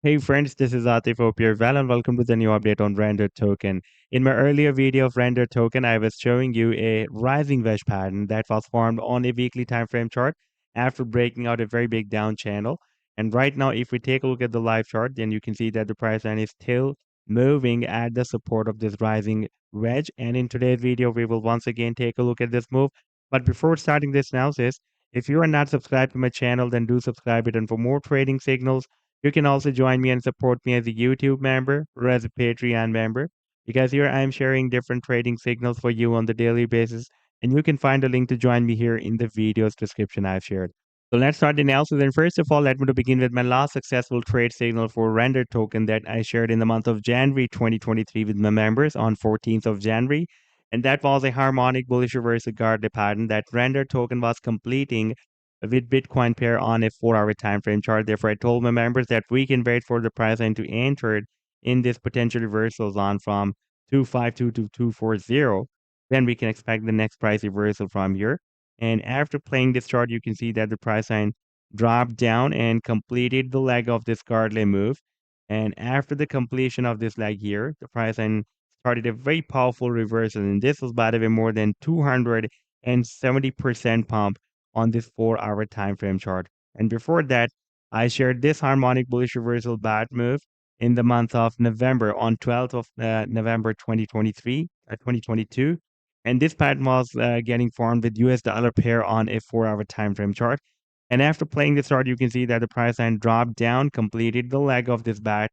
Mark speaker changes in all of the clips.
Speaker 1: Hey friends, this is Atif. Hope you're well and welcome to the new update on render token. In my earlier video of render token, I was showing you a rising wedge pattern that was formed on a weekly time frame chart after breaking out a very big down channel. And right now, if we take a look at the live chart, then you can see that the price line is still moving at the support of this rising wedge. And in today's video, we will once again take a look at this move. But before starting this analysis, if you are not subscribed to my channel, then do subscribe it. And for more trading signals, you can also join me and support me as a YouTube member or as a Patreon member because here I'm sharing different trading signals for you on the daily basis. And you can find a link to join me here in the video's description I've shared. So let's start the analysis. And first of all, let me to begin with my last successful trade signal for render token that I shared in the month of January 2023 with my members on 14th of January. And that was a harmonic bullish reversal guard pattern that render token was completing with Bitcoin pair on a 4-hour time frame chart. Therefore, I told my members that we can wait for the price line to enter in this potential reversal zone from 252 to 240. Then we can expect the next price reversal from here. And after playing this chart, you can see that the price line dropped down and completed the leg of this guardlay move. And after the completion of this leg here, the price line started a very powerful reversal. And this was by the way more than 270% pump on this 4-hour time frame chart. And before that, I shared this harmonic bullish reversal bat move in the month of November on 12th of November 2022. And this pattern was getting formed with US dollar pair on a 4-hour time frame chart. And after playing this chart, you can see that the price line dropped down, completed the leg of this bat.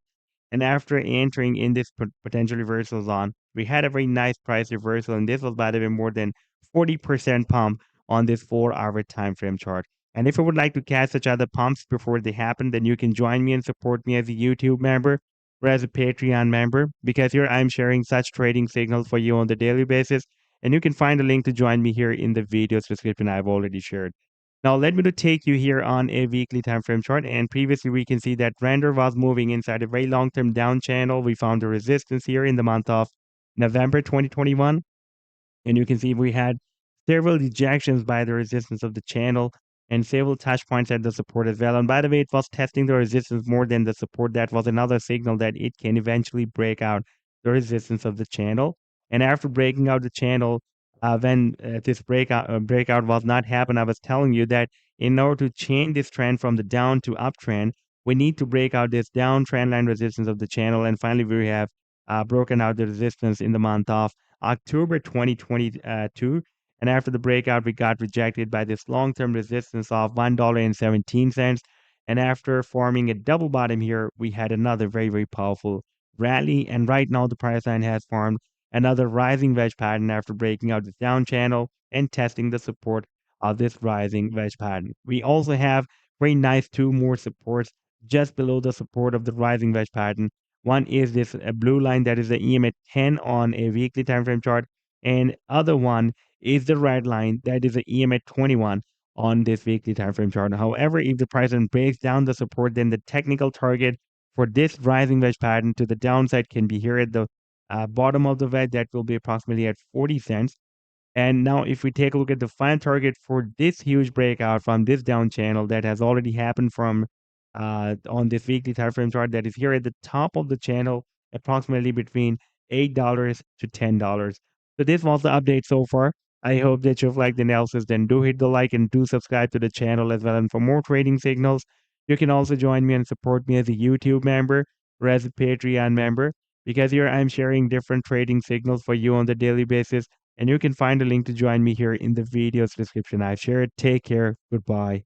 Speaker 1: And after entering in this potential reversal zone, we had a very nice price reversal. And this was by the way more than 40% pump on this 4-hour time frame chart. And if you would like to catch such other pumps before they happen, then you can join me and support me as a YouTube member or as a Patreon member because here I'm sharing such trading signals for you on the daily basis. And you can find a link to join me here in the video's description I've already shared. Now let me to take you here on a weekly time frame chart. And previously we can see that render was moving inside a very long-term down channel. We found a resistance here in the month of November 2021. And you can see we had several rejections by the resistance of the channel and several touch points at the support as well. And by the way, it was testing the resistance more than the support. That was another signal that it can eventually break out the resistance of the channel. And after breaking out the channel, when this breakout was not happen, I was telling you that in order to change this trend from the down to uptrend, we need to break out this down trend line resistance of the channel. And finally, we have broken out the resistance in the month of October 2022. And after the breakout, we got rejected by this long-term resistance of $1.17. And after forming a double bottom here, we had another very, very powerful rally. And right now, the price line has formed another rising wedge pattern after breaking out this down channel and testing the support of this rising wedge pattern. We also have very nice two more supports just below the support of the rising wedge pattern. One is this blue line that is the EMA 10 on a weekly time frame chart, and other one is the red line that is the EMA 21 on this weekly time frame chart. However, if the price then breaks down the support, then the technical target for this rising wedge pattern to the downside can be here at the bottom of the wedge. That will be approximately at 40 cents. And now if we take a look at the final target for this huge breakout from this down channel that has already happened from on this weekly time frame chart that is here at the top of the channel, approximately between $8 to $10. So this was the update so far. I hope that you've liked the analysis. Then do hit the like and do subscribe to the channel as well. And for more trading signals, you can also join me and support me as a YouTube member or as a Patreon member because here I'm sharing different trading signals for you on the daily basis. And you can find a link to join me here in the video's description I've shared. Take care. Goodbye.